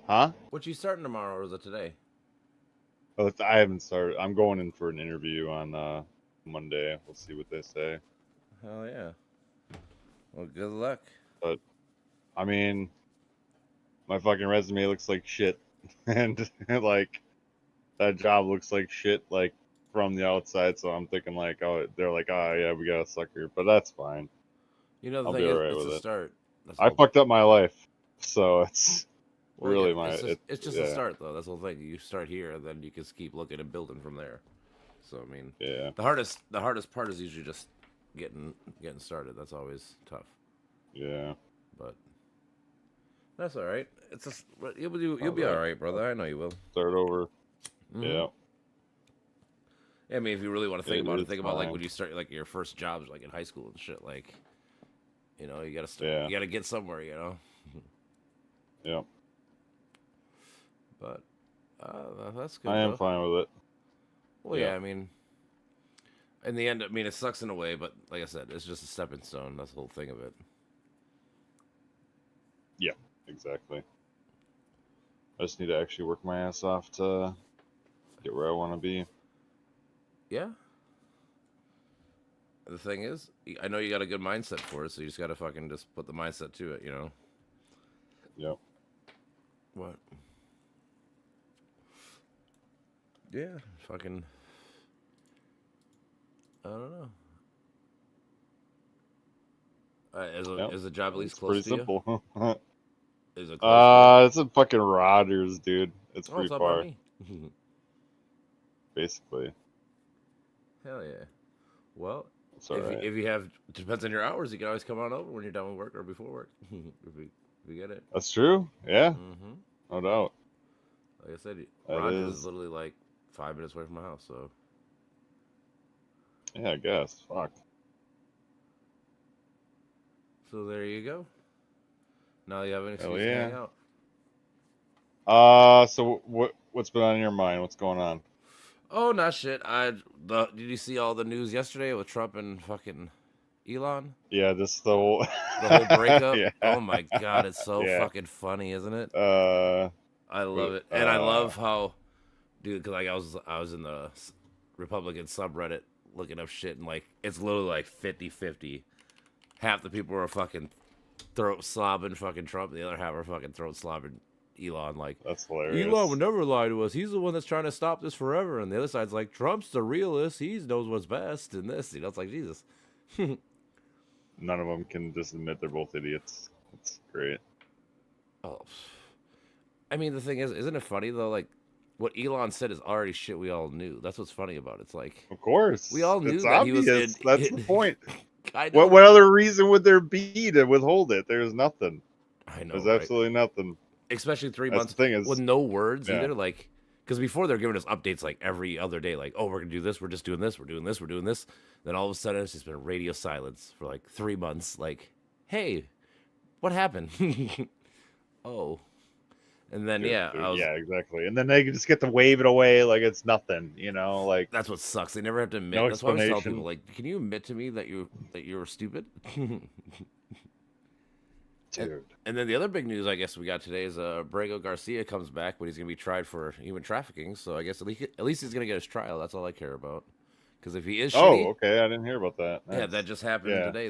Huh? What you starting tomorrow, or is it today? Oh, I haven't started. I'm going in for an interview on Monday. We'll see what they say. Hell yeah. Well, good luck. But I mean, my fucking resume looks like shit, and like that job looks like shit, like from the outside. So I'm thinking like, oh, they're like, oh yeah, we got a sucker, but that's fine. You know, the I'll thing be all is, right it's with a it. start. That's I all. fucked up my life, so it's Well, yeah, really my it's just a yeah, start though. That's the whole thing. You start here, and then you can keep looking and building from there. So I mean, yeah, the hardest part is usually just getting started. That's always tough, yeah. but that's all right. It's just you'll All be all right. right, I'll brother. I know you will. start over. Mm-hmm. Yeah, I mean, if you really want to think it about it, is think about like fine. when you start like your first jobs, like in high school and shit. Like you gotta start, Yeah, you gotta get somewhere, yeah. But that's I good am though. fine with it. Well, Yeah, yeah, I mean, in the end, I mean, it sucks in a way, but like I said, it's just a stepping stone. That's the whole thing of it. yeah, exactly. I just need to actually work my ass off to get where I want to be. Yeah. The thing is, I know you got a good mindset for it, so you just gotta fucking just put the mindset to it. Yep. What? Yeah. Fucking. I don't know. Is a Yep. is a job at least It's close pretty to you? simple. Is it close to you? It's in fucking Rogers, dude. It's Oh, pretty it's not by far, me. basically. Hell yeah. Well, It's all if right. if you have depends on your hours, you can always come on over when you're done with work or before work. if we get it. That's true. Yeah, Mm-hmm. no doubt. Like I said, That Rogers is is. literally like 5 minutes away from my house. Yeah, I guess. Fuck. So there you go. Now you have an Hell excuse to hang yeah. out. So what's been on your mind? What's going on? Oh, not shit. Did you see all the news yesterday with Trump and fucking Elon? Yeah, this the whole. The whole breakup. Yeah, Oh my god, it's so yeah. fucking funny, isn't it? Uh, I but love it, and I love how, dude. Because like I was in the Republican subreddit looking up shit, and like it's literally like 50-50. Half the people are fucking throat slobbing fucking Trump, the other half are fucking throat slobbing Elon. Like that's Elon would hilarious. never lie to us. He's the one that's trying to stop this forever. And the other side's like, Trump's the realist. He knows what's best. And this, it's like Jesus. None of them can just admit they're both idiots. That's great. Oh, I mean, the thing is, isn't it funny though? Like, what Elon said is already shit we all knew. That's what's funny about it. It's like Of we course, all it's knew that he was obvious. That's the in point. I know What that. other reason would there be to withhold it? There's nothing. I know, There's right? absolutely nothing. Especially three That's the months thing with is, no words yeah, either. Like, because before they're giving us updates like every other day, like, oh, we're gonna do this, we're just doing this, we're doing this, we're doing this. Then all of a sudden, it's just been radio silence for like 3 months. Like, hey, what happened? Oh, and then dude, yeah, dude, yeah, exactly. And then they just get to wave it away like it's nothing. Like that's what sucks. They never have to admit. no That's why I always tell explanation, people like, can you admit to me that you were stupid? and, dude. and then the other big news I guess we got today is Brago Garcia comes back, but he's gonna be tried for human trafficking. So I guess at least he's gonna get his trial. That's all I care about. Because if he is Oh, shitty, okay. I didn't hear about that. yeah, that Nice. just happened Yeah. today.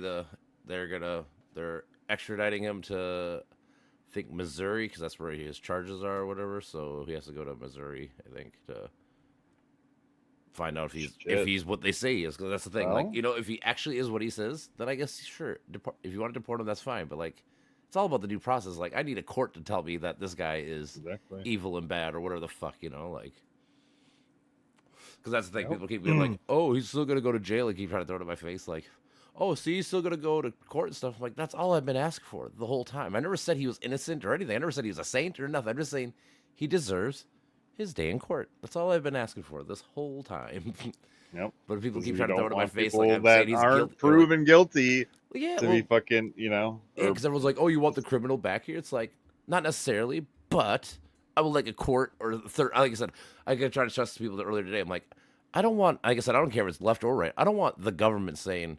They're extraditing him to I think Missouri because that's where his charges are or whatever. So he has to go to Missouri, I think, to find out if Shit. he's what they say he is. Because that's the thing. Like Well, if he actually is what he says, then I guess sure. If you want to deport him, that's fine. But like, it's all about the due process. Like, I need a court to tell me that this guy is exactly. evil and bad or whatever the fuck. Like. Because that's the thing. Yep. People keep being like, "Oh, he's still gonna go to jail." Like, keep trying to throw it in my face. Like, "Oh, see, he's still gonna go to court and stuff." I'm like, that's all I've been asking for the whole time. I never said he was innocent or anything. I never said he was a saint or nothing. I'm just saying he deserves his day in court. That's all I've been asking for this whole time. Yep. But people Because keep we trying to throw don't it in my want face, like people I'm saying that he's aren't guilty. Or like, proven guilty well, yeah, to be well, fucking, yeah, or because everyone's like, "Oh, you want the criminal back here?" It's like, not necessarily, but I would like a court or the third. Like I said, I could try to trust people that earlier today. I'm like, I don't want. Like I said, I don't care if it's left or right. I don't want the government saying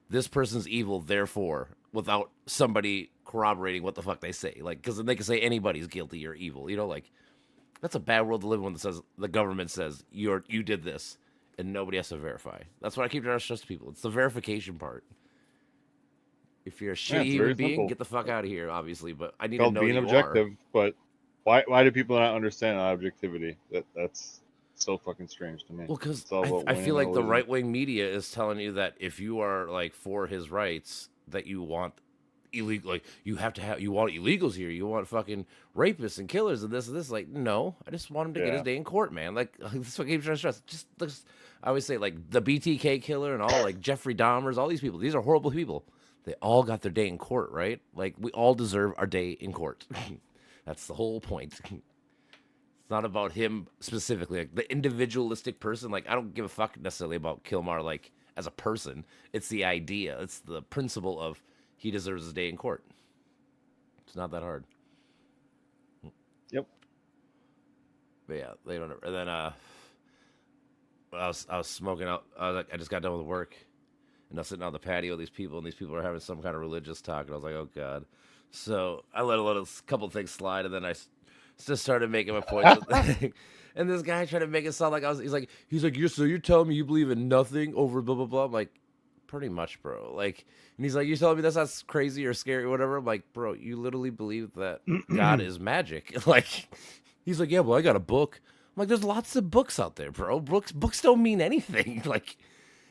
this person's evil, therefore, without somebody corroborating what the fuck they say. Like, because then they can say anybody's guilty or evil. You know, like that's a bad world to live in when it says the government says you did this and nobody has to verify. That's what I keep trying to stress to people. It's the verification part. If you're a Yeah, shitty it's human very being, simple. get the fuck out of here, obviously. But I need to Called know being that you objective, are. but why do people not understand objectivity? That's so fucking strange to me. Well, because It's all about I winning feel or like the losing. right wing media is telling you that if you are like for his rights, that you want illegal, like you want illegals here, you want fucking rapists and killers and this and this. Like, no, I just want him to get his Yeah. day in court, man. Like, that's what keeps trying to stress. Just, I always say like the BTK killer and all like Jeffrey Dahmers, all these people. These are horrible people. They all got their day in court, right? Like, we all deserve our day in court. That's the whole point. It's not about him specifically, like the individualistic person. Like, I don't give a fuck necessarily about Kilmar, like as a person. It's the idea. It's the principle of he deserves his day in court. It's not that hard. Yep. But yeah, they don't. And then I was smoking out. I just got done with work, and I was sitting on the patio with these people, and these people are having some kind of religious talk, and I was like, oh god. So I let a couple things slide, and then just started making my points. And this guy tried to make it sound like I was. He's like, you're telling me you believe in nothing over blah blah blah. I'm like, pretty much, bro. Like, and he's like, you're telling me that's not crazy or scary or whatever. I'm like, bro, you literally believe that God is magic. Like, he's like, yeah, well, I got a book. I'm like, there's lots of books out there, bro. Books don't mean anything. Like,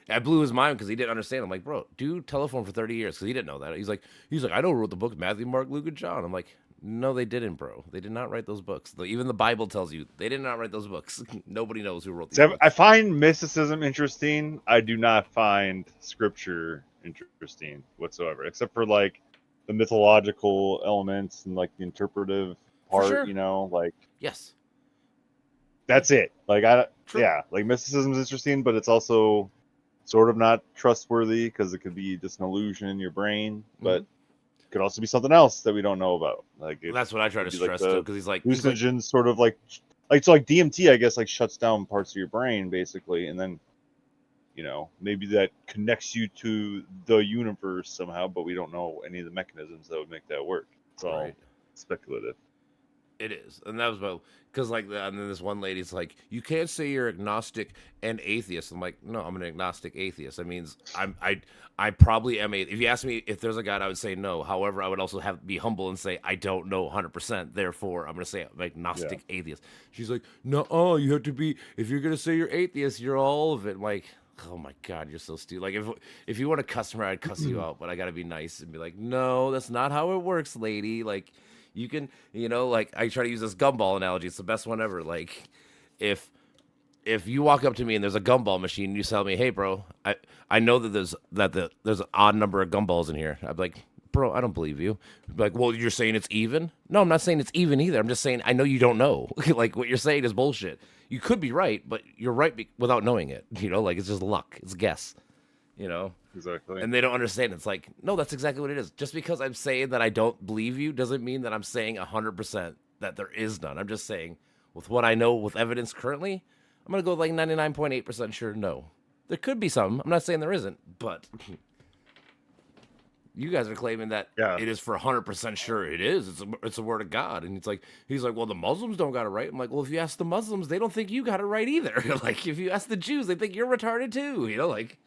I blew his mind because he didn't understand. I'm like, bro, dude, telephone for 30 years because he didn't know that. He's like, I know who wrote the book, Matthew, Mark, Luke, and John. I'm like, no, they didn't, bro. They did not write those books. Even the Bible tells you they did not write those books. Nobody knows who wrote these So I books. find mysticism interesting. I do not find scripture interesting whatsoever, except for like the mythological elements and like the interpretive For part. sure. Like Yes. that's it. True. Yeah, like mysticism is interesting, but it's also sort of not trustworthy because it could be just an illusion in your brain, but it could also be something else that we don't know about. Like That's what I try to could be like stress too, the because he's like, hallucinogens, sort of like so like DMT, I guess, like shuts down parts of your brain basically, and then maybe that connects you to the universe somehow, but we don't know any of the mechanisms that would make that work. It's all right. speculative. It is, and that was about because like, and then this one lady's like, you can't say you're agnostic and atheist. I'm like, no, I'm an agnostic atheist. That means I probably am a. If you ask me if there's a God, I would say no. However, I would also be humble and say I don't know 100%. Therefore, I'm gonna say I'm agnostic atheist. She's like, no, you have to be. If you're gonna say you're atheist, you're all of it. I'm like, oh my god, you're so stupid. Like, if you want to cuss her, I'd cuss you out, but I gotta be nice and be like, no, that's not how it works, lady. Like, you can, like, I try to use this gumball analogy. It's the best one ever. Like, if you walk up to me and there's a gumball machine and you tell me, hey bro, I know that there's an odd number of gumballs in here. I'd be like, bro, I don't believe you. I'd be like, well, you're saying it's even? No, I'm not saying it's even either. I'm just saying I know you don't know. Like, what you're saying is bullshit. You could be right, but you're right without knowing it. Like, it's just luck. It's guess. Exactly. And they don't understand. It's like, no, that's exactly what it is. Just because I'm saying that I don't believe you doesn't mean that I'm saying 100% that there is none. I'm just saying, with what I know with evidence currently, I'm going to go like 99.8% sure no. There could be some. I'm not saying there isn't, but you guys are claiming that it is for 100% sure it is. It's a word of God. And he's like, well, the Muslims don't got it right. I'm like, well, if you ask the Muslims, they don't think you got it right either. Like, if you ask the Jews, they think you're retarded too. Like...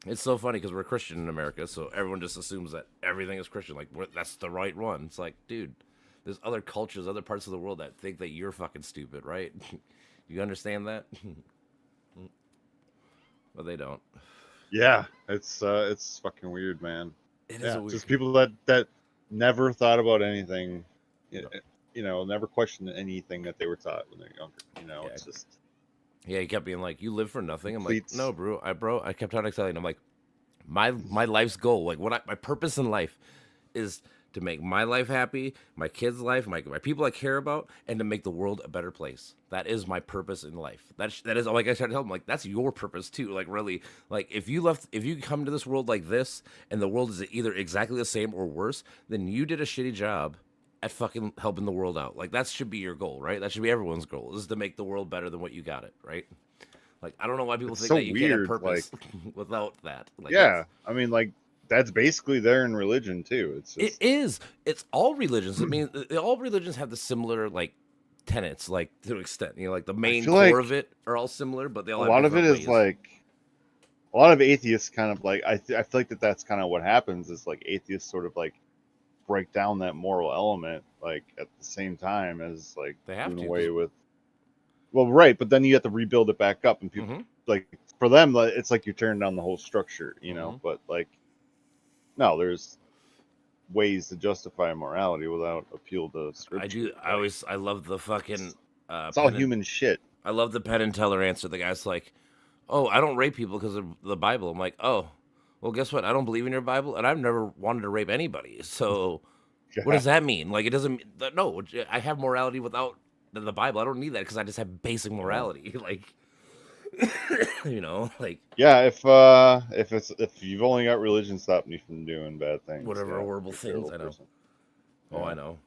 It's so funny because we're Christian in America, so everyone just assumes that everything is Christian. Like, that's the right one. It's like, dude, there's other cultures, other parts of the world that think that you're fucking stupid, right? You understand that? But they don't. Yeah, it's fucking weird, man. It is weird. Just people that never thought about anything, never questioned anything that they were taught when they're younger. It's just. Yeah, he kept being like, "You live for nothing." I'm like, "No, bro. I kept trying to tell him, I'm like, my life's goal, like my purpose in life, is to make my life happy, my kids' life, my people I care about, and to make the world a better place. That is my purpose in life. That is like I tried to tell him, like, that's your purpose too. Like, really, like if you come to this world like this, and the world is either exactly the same or worse, then you did a shitty job at fucking helping the world out. Like, that should be your goal, right? That should be everyone's goal, is to make the world better than what you got it, right? Like, I don't know why people It's think so that you can't have weird. purpose without that. Like, Yeah, I mean, like that's basically there in religion too. It's it just is. It's all religions. I mean, all religions have the similar like tenets, like to an extent. You know, like the I main feel core like of it are all similar, but they a all have lot of it different is ways. like a lot of atheists kind of like I feel like that's kind of what happens is like atheists sort of like break down that moral element like at the same time as like They have doing to, away 'cause with well right but then you have to rebuild it back up and people mhm, like for them like, it's like you're tearing down the whole structure you know mhm. but like no there's ways to justify morality without appeal to I do. scripture like I love the fucking it's all Penn and human shit. I love the Penn and Teller answer. The guy's like, "Oh, I don't rape people because of the Bible." I'm like, "Oh, well, guess what? I don't believe in your Bible, and I've never wanted to rape anybody. So, what Yeah. does that mean? Like, it doesn't. No, I have morality without the Bible. I don't need that because I just have basic Yeah. morality. Like, like Yeah, if it's if you've only got religion stopping you from doing bad things, whatever yeah, horrible you're a things. terrible I know. person. Oh, I Yeah. know.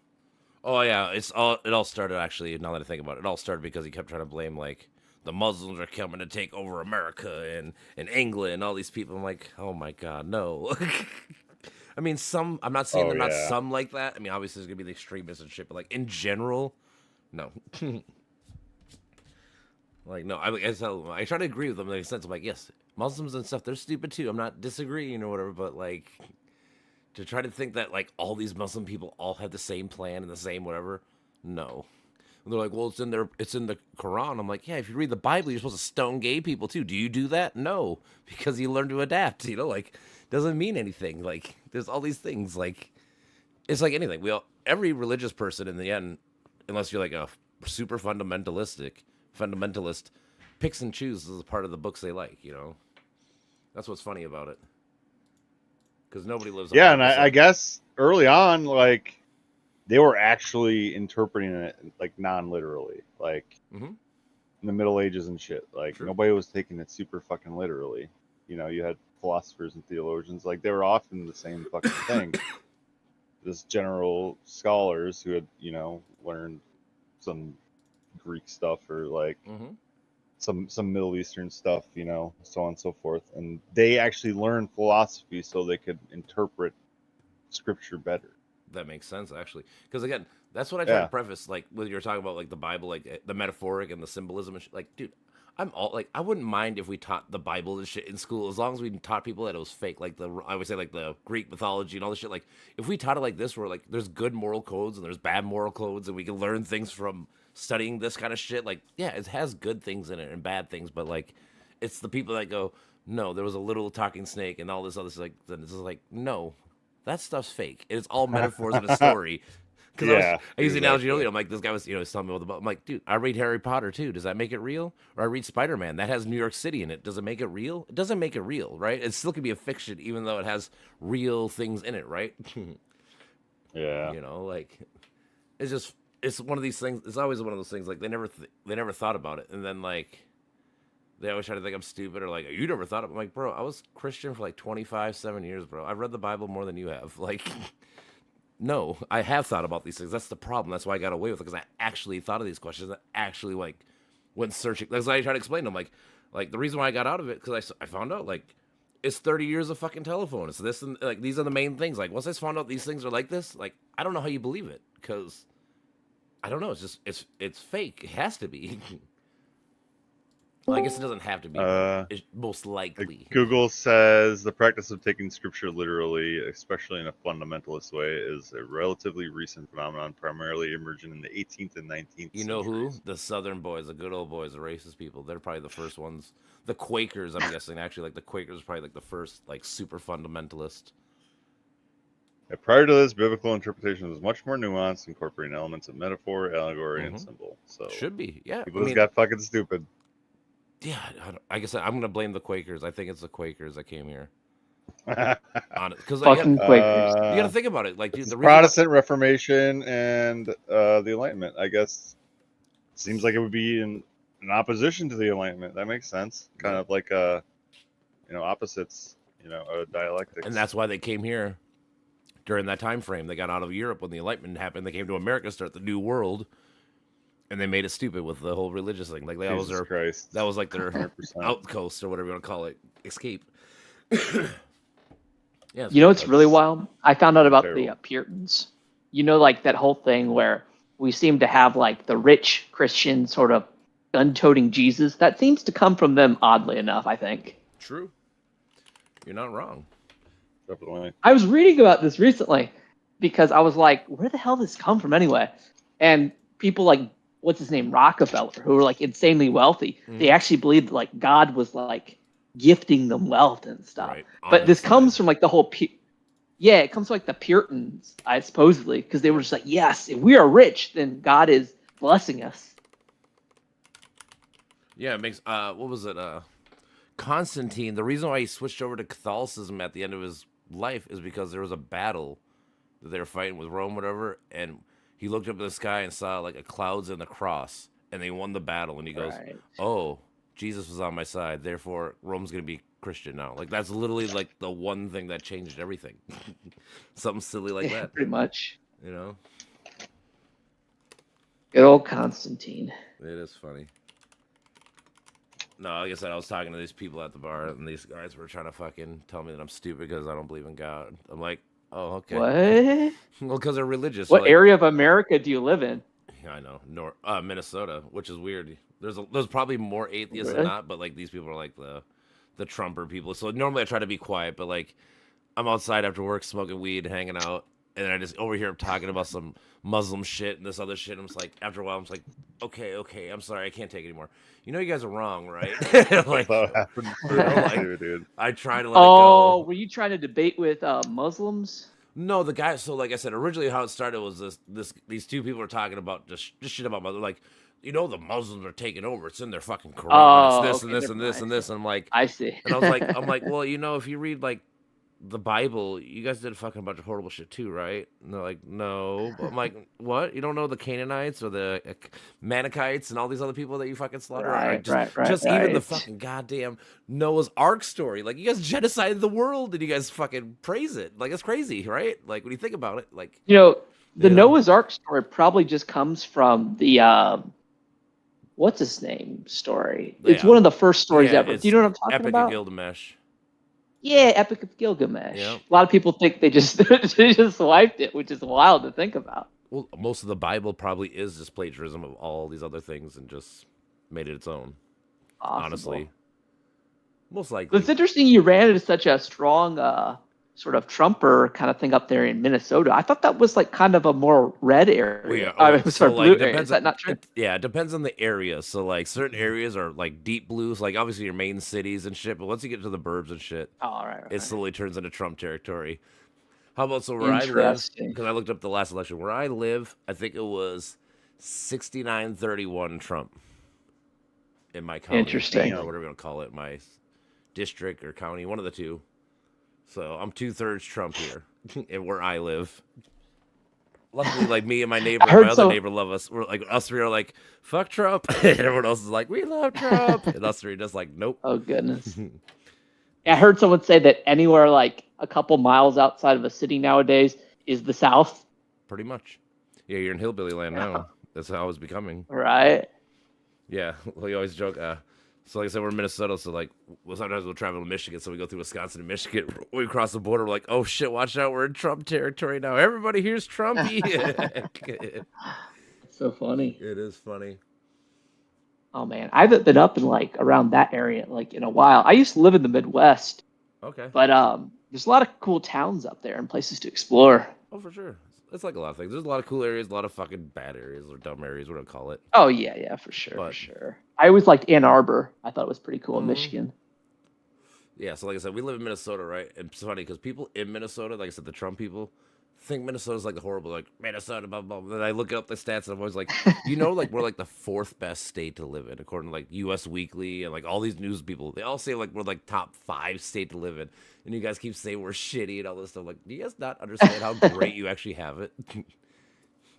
Oh yeah, it all started actually. Now that I think about it, it all started because he kept trying to blame like the Muslims are coming to take over America and England and all these people. I'm like, oh my god, no. I mean, some. I'm not saying Oh they're not yeah. some like that. I mean, obviously there's gonna be the extremists and shit, but like in general, no. Like no, I try to agree with them in the sense of like, yes, Muslims and stuff, they're stupid too. I'm not disagreeing or whatever, but like to try to think that like all these Muslim people all have the same plan and the same whatever, no. And they're like, well, it's in the Quran. I'm like, yeah, if you read the Bible, you're supposed to stone gay people too. Do you do that? No, because you learn to adapt. You know, like doesn't mean anything. Like there's all these things. Like it's like anything. Every religious person in the end, unless you're like a super fundamentalist, picks and chooses as part of the books they like. You know, that's what's funny about it. Because nobody lives Yeah, and I 100%. guess early on, like they were actually interpreting it like non-literally, like Mm-hmm. in the Middle Ages and shit. Like True. nobody was taking it super fucking literally. You know, you had philosophers and theologians, like they were often the same fucking thing. Just general scholars who had, you know, learned some Greek stuff or like Mm-hmm. some Middle Eastern stuff, you know, so on and so forth. And they actually learned philosophy so they could interpret scripture better. That makes sense actually. Because again, that's what I try to Yeah. preface, like when you're talking about like the Bible, like the metaphoric and the symbolism and shit. Like, dude, I'm all like, I wouldn't mind if we taught the Bible and shit in school as long as we taught people that it was fake. Like I would say like the Greek mythology and all this shit. Like if we taught it like this, where like there's good moral codes and there's bad moral codes, and we can learn things from studying this kind of shit. Like, yeah, it has good things in it and bad things, but like, it's the people that go, no, there was a little talking snake and all this other stuff. Like, then it's just like, no, that stuff's fake. It's all metaphors in a story. Because Yeah, I used the analogy exactly. earlier. I'm like, this guy was, he's telling me about the book. I'm like, dude, I read Harry Potter too. Does that make it real? Or I read Spider Man. That has New York City in it. Does it make it real? It doesn't make it real, right? It still can be a fiction, even though it has real things in it, right? Yeah. You know, like it's just it's one of these things. It's always one of those things. Like they never thought about it, and then like they always try to think I'm stupid or like you never thought of. I'm like, bro, I was Christian for like 7 years, bro. I've read the Bible more than you have. Like, no, I have thought about these things. That's the problem. That's why I got away with it because I actually thought of these questions. I actually like went searching. That's why I try to explain to them. Like the reason why I got out of it because I found out like it's 30 years of fucking telephone. It's this and like these are the main things. Like once I found out these things are like this, like I don't know how you believe it because I don't know. It's just it's fake. It has to be. Well, I guess it doesn't have to be, but Uh, it's most likely. Google says the practice of taking scripture literally, especially in a fundamentalist way, is a relatively recent phenomenon, primarily emerging in the 18th and 19th You know who? centuries. The Southern boys, the good old boys, the racist people. They're probably the first ones. The Quakers, I'm guessing. Actually, like the Quakers, are probably like the first, like super fundamentalist. Prior to this, biblical interpretation was much more nuanced, incorporating elements of metaphor, allegory, and Mm-hmm. symbol. So Should be, yeah. I people just mean, got fucking stupid. yeah. I guess I'm gonna blame the Quakers. I think it's the Quakers that came here on it because Fucking Quakers. you got to uh, think about it. Like, dude, it's the reason why. Protestant Reformation and the Enlightenment. I guess seems like it would be in opposition to the Enlightenment. That makes sense. Kind Yeah. of like opposites. And Dialectics. that's why they came here during that time frame. They got out of Europe when the Enlightenment happened. They came to America to start the New World. And they made it stupid with the whole religious thing. Like that was Jesus their Christ. that was like their 100%. outcoast or whatever you want to call it, escape. Yeah, You know what's really That's wild? I found out about the terrible. Puritans. You know, like that whole thing where we seem to have like the rich Christian sort of gun-toting Jesus. That seems to come from them, oddly enough, I think. true. You're not wrong. Definitely. I was reading about this recently because I was like, where the hell did this come from anyway? And people like, what's his name, Rockefeller, who were like insanely wealthy, they actually believed like God was like gifting them wealth and stuff. Right. But this comes from like the whole, yeah, it comes from like the Puritans, I supposedly, because they were just like, yes, if we are rich, then God is blessing us. Yeah, it makes what was it? Constantine, the reason why he switched over to Catholicism at the end of his life is because there was a battle that they were fighting with Rome, whatever, and he looked up at the sky and saw like a clouds and the cross, and they won the battle, and he goes, Right. "Oh, Jesus was on my side, therefore Rome's gonna be Christian now." Like that's literally like the one thing that changed everything. Something silly like that, Pretty much. you know? Good old Constantine. It is funny. No, like I said, I was talking to these people at the bar, and these guys were trying to fucking tell me that I'm stupid because I don't believe in God. I'm like, oh, okay. What? Well, because they're religious. What so, like, area of America do you live in? yeah, I know, Minnesota, which is weird. There's probably more atheists Really? than not, but like these people are like the Trumper people. So normally I try to be quiet, but like I'm outside after work smoking weed, hanging out, and then I just overhear them talking about some Muslim shit and this other shit. I'm just like, after a while, I'm just like, okay, I'm sorry, I can't take it anymore. You know, you guys are wrong, right? Like, That happened you know, like, too, dude. I try to let Oh, it go. were you trying to debate with Muslims? No, the guy. So, like I said, originally how it started was these two people were talking about just shit about Muslims. Like, you know, the Muslims are taking over. It's in their fucking Quran. Oh, It's this okay, and this never and this mind. and this. And I'm like, I see. and I'm like, well, you know, if you read like the Bible, you guys did a fucking bunch of horrible shit too, right? And they're like, no. But I'm like, what? You don't know the Canaanites or the Manichites and all these other people that you fucking slaughtered? Right, right, Just even the right. fucking goddamn Noah's Ark story. Like, you guys genocided the world and you guys fucking praise it. Like, it's crazy, right? Like, when you think about it, like, You know, the you know? Noah's Ark story probably just comes from the what's his name story. It's Yeah. one of the first stories Yeah, ever. it's Do you know what I'm talking Epic about? of Gilgamesh. Yeah, Epic of Gilgamesh. Yeah. A lot of people think they just they just wiped it, which is wild to think about. Well, most of the Bible probably is just plagiarism of all these other things and just made it its own. Possible. Honestly, most likely. It's interesting you ran into such a strong sort of Trumper kind of thing up there in Minnesota. I thought that was like kind of a more red area. Well, yeah, I oh, mean, so, sorry, like, blue area. depends Is that on- not true? Yeah, it depends on the area. So like certain areas are like deep blues, like obviously your main cities and shit. But once you get to the burbs and shit, Oh, all right. it slowly turns into Trump territory. How about so where I live? Interesting. Because I looked up the last election. Where I live, I think it was 69-31 Trump in my county. Interesting. Or whatever you want to call it, my district or county, one of the two. So I'm 2/3 Trump here, and where I live. Luckily, like me and my neighbor, I heard my other so- neighbor love us. We're like us three are like fuck Trump, and everyone else is like we love Trump, and us three just like nope. Oh goodness. I heard someone say that anywhere like a couple miles outside of a city nowadays is the South, Pretty much. Yeah, you're in hillbilly land now. That's how it's becoming. right? Yeah, we always joke. So like I said, we're in Minnesota, so like sometimes we'll travel to Michigan, so we go through Wisconsin and Michigan. We cross the border, we're like, oh shit, watch out, we're in Trump territory now. Everybody here's Trumpy. It It's so funny. is funny. Oh man, I haven't been up in like around that area like in a while. I used to live in the Midwest, Okay. but there's a lot of cool towns up there and places to explore. Oh, for sure. It's like a lot of things. There's a lot of cool areas, a lot of fucking bad areas or dumb areas, whatever you call it. Oh yeah, for sure, But- for sure. I always liked Ann Arbor. I thought it was pretty cool in Mhm. Michigan. Yeah, so like I said, we live in Minnesota, right? And it's funny because people in Minnesota, like I said, the Trump people, think Minnesota's like the horrible, like Minnesota, blah, blah, blah. Then I look up the stats and I'm always like, you know, like we're like the fourth best state to live in, according to like US Weekly and like all these news people. They all say like we're like top 5 state to live in. And you guys keep saying we're shitty and all this stuff. Like, do you guys not understand how great you actually have it?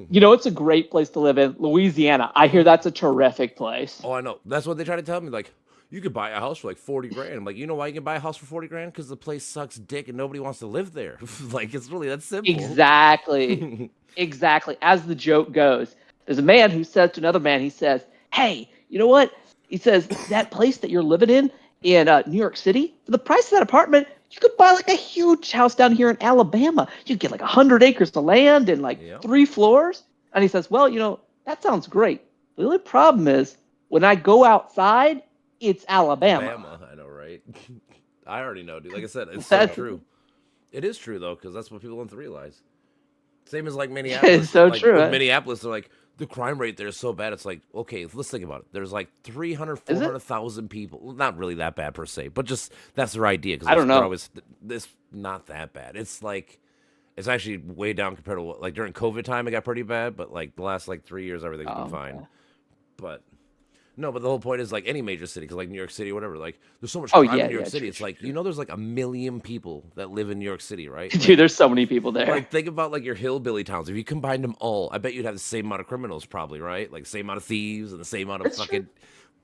You know, it's a great place to live in, Louisiana. I hear that's a terrific place. Oh, I know. That's what they try to tell me. Like, you could buy a house for like 40 grand. I'm like, you know why you can buy a house for 40 grand? Because the place sucks dick and nobody wants to live there. Like, it's really that simple. Exactly. Exactly. As the joke goes, There's a man who says to another man, he says, "Hey, you know what?" He says, "That place that you're living in New York City, for the price of that apartment, you could buy like a huge house down here in Alabama. You could get like 100 acres of land and like Yep. 3 floors." And he says, "Well, that sounds great. The only problem is when I go outside, it's Alabama." Alabama, I know, right? I already know, dude. Like I said, it's so true. It is true though, because that's what people don't realize. Same as like Minneapolis. It's so like, true. With Minneapolis, they're like, the crime rate there is so bad. It's like, okay, let's think about it. There's like 300, 400,000 people. Well, not really that bad per se, but just that's their idea. Because I don't know. It's not that bad. It's like, it's actually way down compared to what, like during COVID time, it got pretty bad. But like the last like 3 years, everything's been fine. Okay. But no, but the whole point is like any major city, because like New York City or whatever, like there's so much Oh, crime yeah, in New York yeah, City. true, It's true, like, true. there's like 1 million people that live in New York City, right? Dude, there's so many people there. Like, think about like your hillbilly towns. If you combined them all, I bet you'd have the same amount of criminals, probably, right? Like, same amount of thieves and the same amount of That's fucking. true.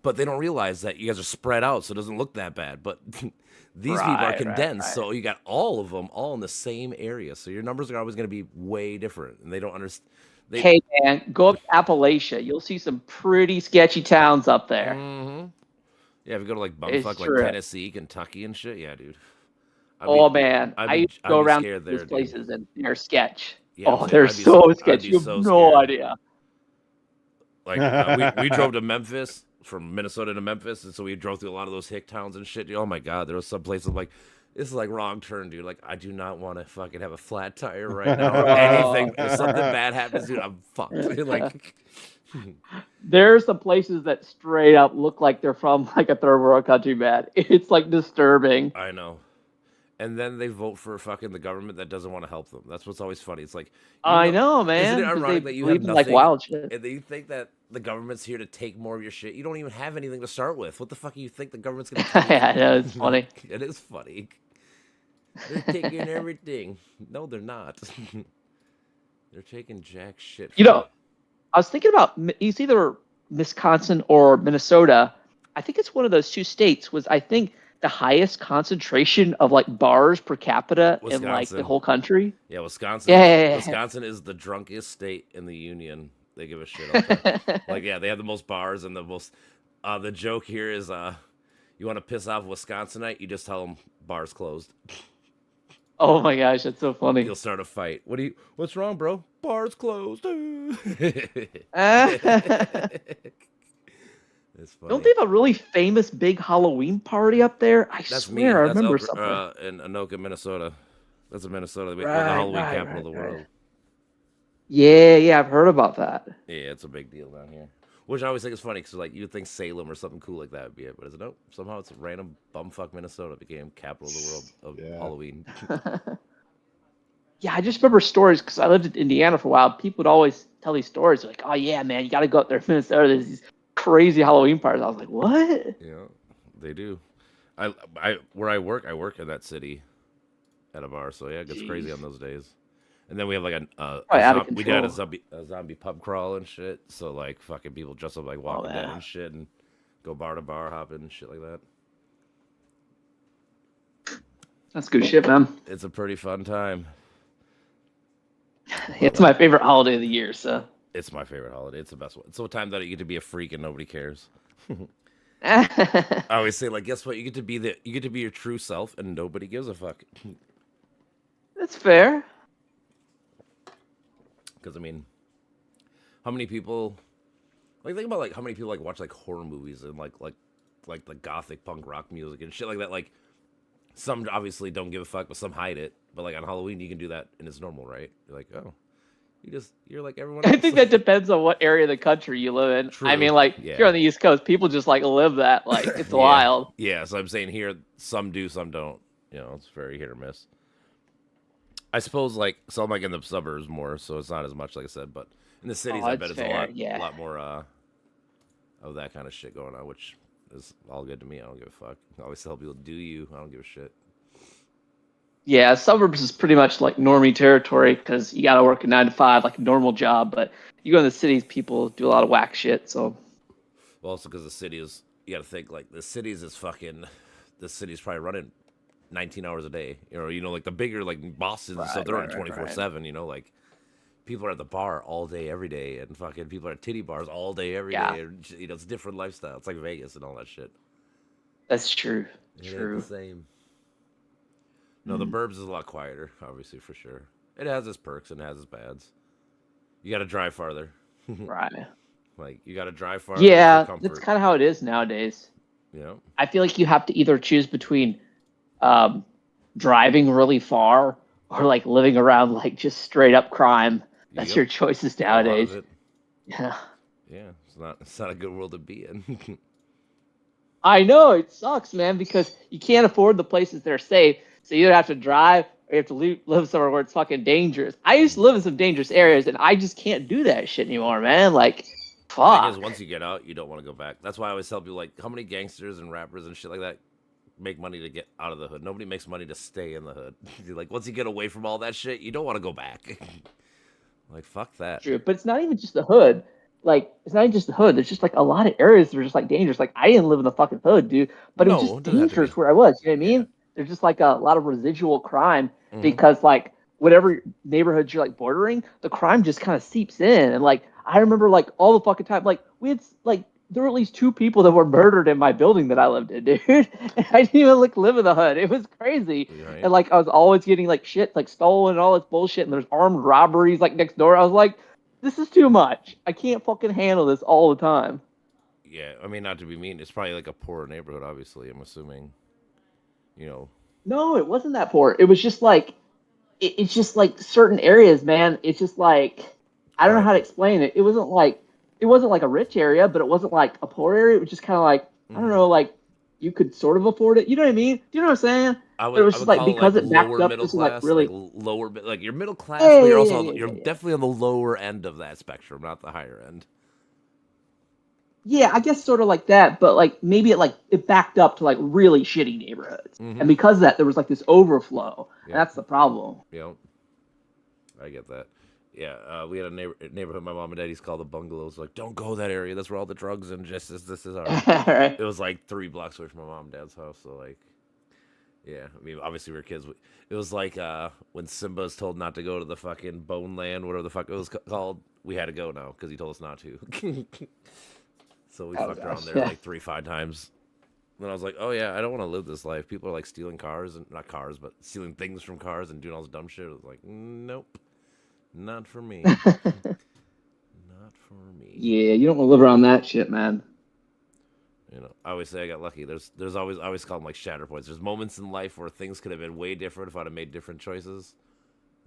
But they don't realize that you guys are spread out, so it doesn't look that bad. But these people are Right, condensed, right. so you got all of them all in the same area. So your numbers are always going to be way different, and they don't understand. Hey, man, go up to Appalachia. You'll see some pretty sketchy towns up there. Mm-hmm. Yeah, if you go to like It's bumfuck like true. Tennessee, Kentucky, and shit, yeah, dude. Man, I'd I be- used to I'd go be around scared to there, these dude. places and they're sketch. Yeah, Oh, I'd they're be so I'd sketchy. be You have so no scared. idea. Like we drove to Memphis, from Minnesota to Memphis, and so we drove through a lot of those hick towns and shit. Oh my god, there was some places like, this is like wrong turn, dude. Like, I do not want to fucking have a flat tire right now or anything. If something bad happens, dude, I'm fucked. Like, There's some places that straight up look like they're from like a third world country, man. It's like disturbing. I know. And then they vote for fucking the government that doesn't want to help them. That's what's always funny. It's like, I know, man. Isn't it 'cause ironic they that you believe have in, like nothing, wild shit. and then you think that the government's here to take more of your shit? You don't even have anything to start with. What the fuck do you think the government's gonna take? Yeah, I know, it's funny. It is funny. They're taking everything. No, they're not. They're taking jack shit. You know, I was thinking about it's either Wisconsin or Minnesota. I think it's one of those two states was I think the highest concentration of like bars per capita in like the Wisconsin. whole country. Yeah, Wisconsin. Yeah. Wisconsin is the drunkest state in the union. They give a shit all the time. Like, yeah, they have the most bars and the most. The joke here is, you want to piss off a Wisconsinite, you just tell them bars closed. Oh my gosh, that's so funny. You'll start a fight. What's wrong, bro? Bars closed. It's funny. Don't they have a really famous big Halloween party up there? I That's me. swear, I That's remember over, something. in Anoka, Minnesota. That's in Minnesota. We're the Right, Halloween right, capital of the right. world. Yeah, I've heard about that. Yeah, it's a big deal down here. Which I always think is funny because like you would think Salem or something cool like that would be it, but is it? Nope. Somehow it's random bumfuck Minnesota became capital of the world of Yeah. Halloween. Yeah, I just remember stories because I lived in Indiana for a while. People would always tell these stories like, "Oh yeah, man, you got to go up there to Minnesota. There's these crazy Halloween parties." I was like, "What?" Yeah, they do. I where I work in that city at a bar, so yeah, it gets crazy on those days. And then we have like we did a zombie pub crawl and shit. So like fucking people dress up like Walking Dead yeah. and shit and go bar to bar hopping and shit like that. That's good shit, man. It's a pretty fun time. It's my favorite holiday of the year. So. It's my favorite holiday. It's the best one. It's a time that you get to be a freak and nobody cares. That's I always say, like, guess what? You get to be your true self, and nobody gives a fuck. fair. Because I mean, how many people? Like, think about like how many people like watch like horror movies and like the gothic punk rock music and shit like that. Like, some obviously don't give a fuck, but some hide it. But like on Halloween, you can do that, and it's normal, right? You're like, oh, you're like everyone else. I think that depends on what area of the country you live in. True, I mean, like yeah. if you're on the East Coast, people just like live that. Like it's Yeah. wild. Yeah, so I'm saying here, some do, some don't. You know, it's very hit or miss. I suppose, like, so I'm like in the suburbs more, so it's not as much, like I said, but in the cities, I bet it's it's fair, a lot more of that kind of shit going on, which is all good to me. I don't give a fuck. I always tell people, do you? I don't give a shit. Yeah, suburbs is pretty much like normie territory because you got to work a 9 to 5 like a normal job. But you go in the cities, people do a lot of whack shit. So Well, also because the city is, you got to think, like, the city's probably running 19 hours a day. You know, like the bigger, like Boston and stuff, they're running 24/7, you know, like, people are at the bar all day, every day, and fucking people are at titty bars all day, every day. Yeah. And, you know, it's a different lifestyle. It's like Vegas and all that shit. That's true. It ain't the True. same. No, the burbs is a lot quieter, obviously, for sure. It has its perks and it has its bads. You got to drive farther. Right. Like, you got to drive farther Yeah, for that's comfort. kind of how it is nowadays. You know? I feel like you have to either choose between driving really far or like living around like just straight up crime. That's Yep. your choices A lot of nowadays. it. Yeah. Yeah, it's not a good world to be in. I know it sucks, man, because you can't afford the places that are safe. So you either have to drive or you have to live somewhere where it's fucking dangerous. I used to live in some dangerous areas, and I just can't do that shit anymore, man. Like, The fuck. thing is, once you get out, you don't want to go back. That's why I always tell people, like, how many gangsters and rappers and shit like that make money to get out of the hood? Nobody makes money to stay in the hood. Like, once you get away from all that shit, you don't want to go back. Like, fuck that. True, but it's not even just the hood. Like, it's not even just the hood. There's just like a lot of areas that are just like dangerous. Like, I didn't live in the fucking hood, dude, but it was No, just it doesn't have to dangerous be. where I was. You know what I mean? Yeah. There's just like a lot of residual crime Mhm. because like whatever neighborhoods you're like bordering, the crime just kind of seeps in. And like, I remember like all the fucking time, like we had like there were at least 2 people that were murdered in my building that I lived in, dude. And I didn't even like live in the hood. It was crazy. Right? And like I was always getting like shit like stolen and all this bullshit. And there's armed robberies like next door. I was like, this is too much. I can't fucking handle this all the time. Yeah, I mean, not to be mean, it's probably like a poorer neighborhood, obviously, I'm assuming. You know. No, it wasn't that poor. It was just like it's just like certain areas, man. It's just like I don't know how to explain it. It wasn't like a rich area, but it wasn't like a poor area. It was just kind of like I don't Mhm. know, like you could sort of afford it. You know what I mean? Do you know what I'm saying? I But it would was I just would like call it because like it backed lower up middle this like class, really like you're middle class, yeah, but you're yeah, also yeah, yeah, you're yeah, yeah. definitely on the lower end of that spectrum, not the higher end. Yeah, I guess sort of like that, but like maybe it backed up to like really shitty neighborhoods. And Mm-hmm. because of that there was like this overflow. And Yep. that's the problem. Yep. I get that. Yeah, we had a neighborhood my mom and daddy's called the bungalows. Like, don't go that area. That's where all the drugs and just this is our. Right. It was like 3 blocks away from my mom and dad's house. So like, yeah. I mean, obviously we were kids. It was like when Simba was told not to go to the fucking Bone Land, whatever the fuck it was called. We had to go now because he told us not to. So we Oh, fucked around gosh, there yeah. like 3-5 times. Then I was like, oh yeah, I don't want to live this life. People are like stealing cars and not cars, but stealing things from cars and doing all this dumb shit. I was like, nope, not for me. Not for me. Yeah, you don't want to live around that shit, man. You know, I always say I got lucky. There's always I always call them like shatter points. There's moments in life where things could have been way different if I'd have made different choices,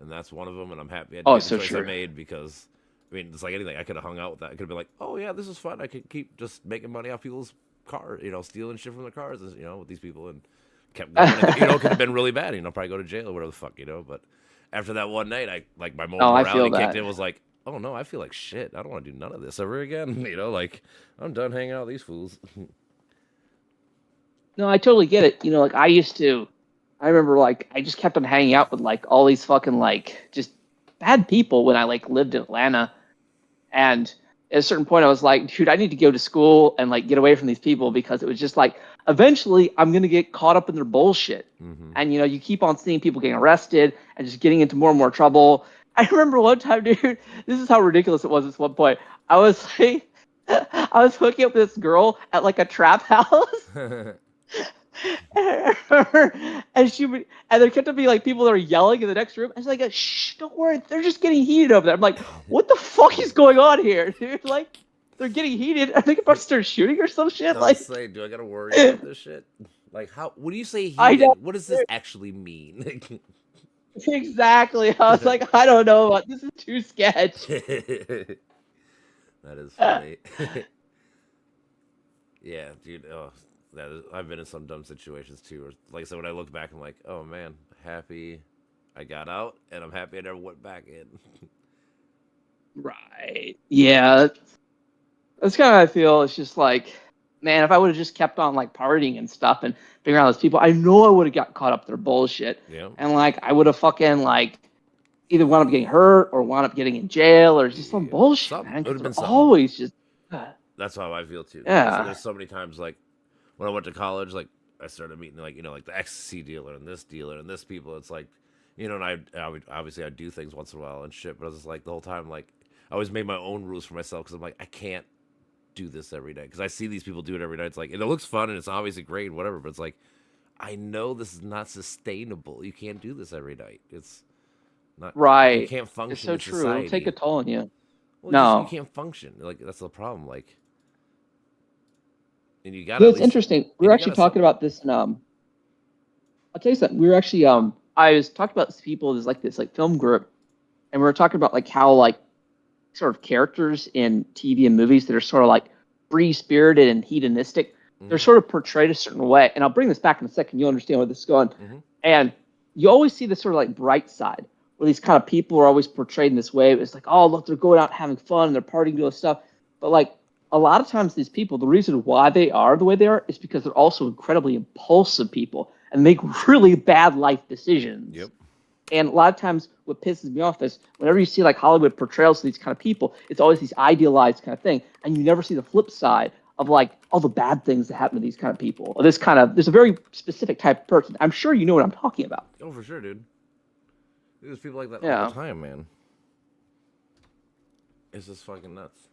and that's one of them. And I'm happy I Oh, made the so choice I true. made because I mean it's like anything. I could have hung out with that. I could have been like, oh yeah, this is fun. I could keep just making money off people's cars, you know, stealing shit from their cars, you know, with these people and kept going. And, you know, it could have been really bad. You know, probably go to jail or whatever the fuck, you know. But after that one night, I like my Oh, I morality feel kicked that. in. Was like, oh no, I feel like shit. I don't want to do none of this ever again. You know, like I'm done hanging out with these fools. No, I totally get it. You know, like I remember like I just kept on hanging out with like all these fucking like just bad people when I like lived in Atlanta. And at a certain point I was like, dude, I need to go to school and like get away from these people because it was just like eventually I'm gonna get caught up in their bullshit. Mm-hmm. And you know, you keep on seeing people getting arrested and just getting into more and more trouble. I remember one time, dude, this is how ridiculous it was at one point. I was like I was hooking up with this girl at like a trap house. And she would, and there kept to be like people that are yelling in the next room. And she's like, "Shh, don't worry, they're just getting heated over there." I'm like, "What the fuck is going on here, dude? Like, they're getting heated. Are they about to start shooting or some shit?" I Like, was saying, do I gotta worry about this shit? Like, how? What do you say I heated? know, What does this actually mean? exactly. I was like, I don't know about this. Is too sketch. That is funny. Yeah, dude. Oh, I've been in some dumb situations too. Or, like I said, when I look back, I'm like, oh man, happy I got out, and I'm happy I never went back in. Right. Yeah. That's kind of how I feel. It's just like, man, if I would have just kept on like partying and stuff and being around those people, I know I would have got caught up in their bullshit. Yeah. And like, I would have fucking like either wound up getting hurt or wound up getting in jail or just some Yeah. bullshit, Something. man. It would have Because been they're something. always just, That's how I feel too. Yeah. So there's so many times like when I went to college, like I started meeting like you know like the ecstasy dealer and this people. It's like And obviously I'd do things once in a while and shit, but I was just like the whole time, like I always made my own rules for myself because I'm like, I can't do this every day because I see these people do it every night. It's like, and it looks fun and it's obviously great and whatever, but it's like, I know this is not sustainable. You can't do this every night. It's not You Right. can't It's function so in true. It'll take a society. toll on you. Well, you No. can't function. Like that's the problem. Like, and you Yeah, gotta at it's least, interesting. We and were you actually gotta talking some. about this in I'll tell you something. We were actually I was talking about this people, there's like this like film group, and we were talking about like how like sort of characters in TV and movies that are sort of like free spirited and hedonistic, they're Hmm. sort of portrayed a certain way. And I'll bring this back in a second. You'll understand where this is going. Hmm. And you always see this sort of like bright side where these kind of people are always portrayed in this way. It's like, oh, look, they're going out having fun and they're partying, doing stuff. But like a lot of times, these people, the reason why they are the way they are is because they're also incredibly impulsive people and make really bad life decisions. Yep. And a lot of times, what pisses me off is whenever you see like Hollywood portrayals of these kind of people, it's always these idealized kind of thing, and you never see the flip side of like all the bad things that happen to these kind of people. Or this kind of there's a very specific type of person. I'm sure you know what I'm talking about. Oh, for sure, dude. There's people like that all Yeah. the time, man. It's just fucking nuts.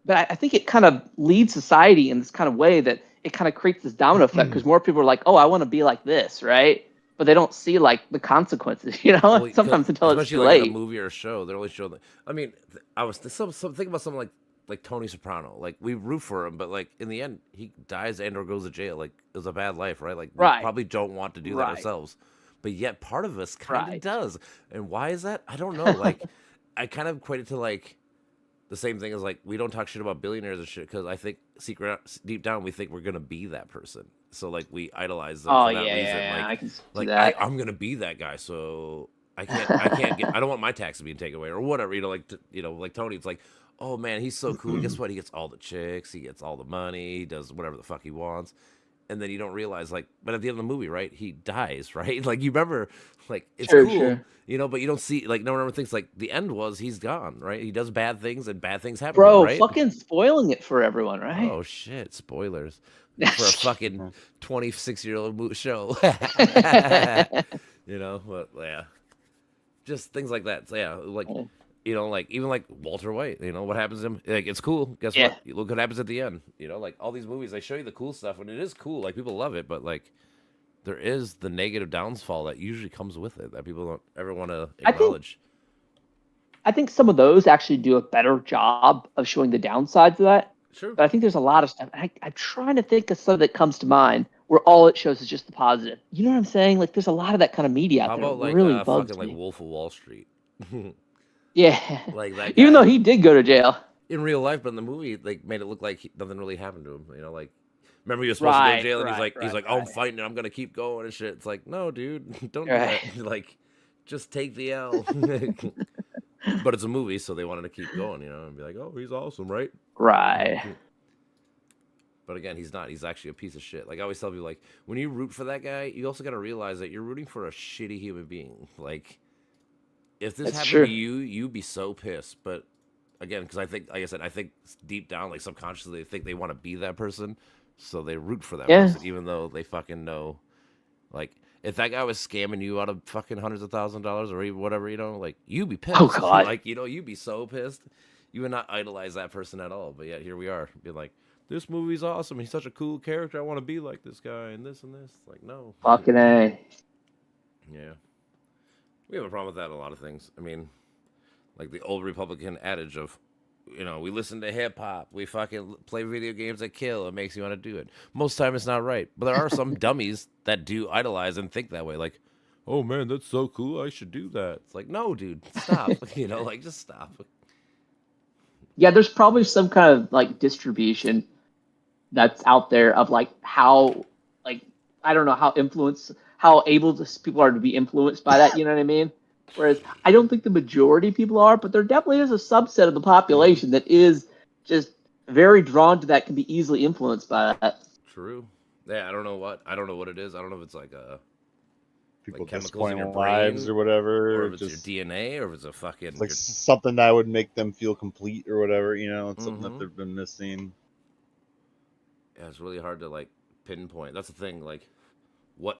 But I think it kind of leads society in this kind of way that it kind of creates this domino effect because more people are like, oh, I want to be like this, right? But they don't see like the consequences, you know, Well, sometimes until it's especially too like in a late. movie or a show, they always show the. I mean, I was thinking about something like Tony Soprano. Like we root for him, but like in the end, he dies and or goes to jail. Like it was a bad life, right? Like we Right, probably don't want to do that right, ourselves, but yet part of us kind of right. does. And why is that? I don't know. Like I kind of equate it to like the same thing as like we don't talk shit about billionaires and shit because I think deep down we think we're gonna be that person. So like we idolize them Oh for that yeah, reason. yeah, yeah. Like I can see like that. I'm gonna be that guy. So I can't get I don't want my taxes being taken away or whatever. Like Tony. It's like oh man, he's so cool. Guess what? He gets all the chicks. He gets all the money. He does whatever the fuck he wants. And then you don't realize like, but at the end of the movie, right? He dies, right? Like you remember, like it's Sure, cool, sure. but you don't see like no one ever thinks like the end was he's gone, right? He does bad things and bad things happen to him, Bro, right? fucking spoiling it for everyone, right? Oh shit! Spoilers for a fucking 26-year-old show. But yeah, just things like that. So, yeah, like even like Walter White. What happens to him? Like it's cool. Guess Yeah. what? You look what happens at the end. Like all these movies, they show you the cool stuff, and it is cool. Like people love it, but like there is the negative downfall that usually comes with it that people don't ever want to I think acknowledge. I think some of those actually do a better job of showing the downsides of that. Sure. But I think there's a lot of stuff. I'm trying to think of something that comes to mind where all it shows is just the positive. You know what I'm saying? Like there's a lot of that kind of media How out there. It about like really bugs fucking like me. Wolf of Wall Street? Yeah. Like that Even though guy he did go to jail. in real life, but in the movie, like made it look like nothing really happened to him. Like remember he was supposed to go to jail, and he's like, oh, I'm fighting, and I'm gonna keep going and shit. It's like, no, dude, don't do Right. that. Like, just take the L. But it's a movie, so they wanted to keep going, and be like, oh, he's awesome, right? Right. But again, he's not. He's actually a piece of shit. Like I always tell people, like when you root for that guy, you also got to realize that you're rooting for a shitty human being. Like if this That's happened true. to you, you'd be so pissed. But again, because I think, like I said, I think deep down, like subconsciously, they think they want to be that person, so they root for that Yeah. person, even though they fucking know, like. If that guy was scamming you out of fucking hundreds of $1,000s or even whatever, like you'd be pissed. Oh God. Like, you'd be so pissed. You would not idolize that person at all. But yet here we are, being like, this movie's awesome. He's such a cool character. I want to be like this guy and this and this. Like, no. Fucking A. Yeah. We have a problem with that in a lot of things. I mean, like the old Republican adage of, we listen to hip hop. We fucking play video games that kill. It makes you want to do it. Most time it's not right. But there are some dummies that do idolize and think that way. Like, oh man, that's so cool. I should do that. It's like, no, dude, stop. Like just stop. Yeah, there's probably some kind of like distribution that's out there of like how like I don't know how able people are to be influenced by that, you know what I mean? Whereas I don't think the majority of people are, but there definitely is a subset of the population that is just very drawn to that, can be easily influenced by that. True. Yeah, I don't know what it is. I don't know if it's like People chemicals in your disappointing lives brain, or whatever. or if it's your DNA, or if it's a fucking it's like something that would make them feel complete or whatever. It's something that Mhm. they've been missing. Yeah, it's really hard to like pinpoint. That's the thing. Like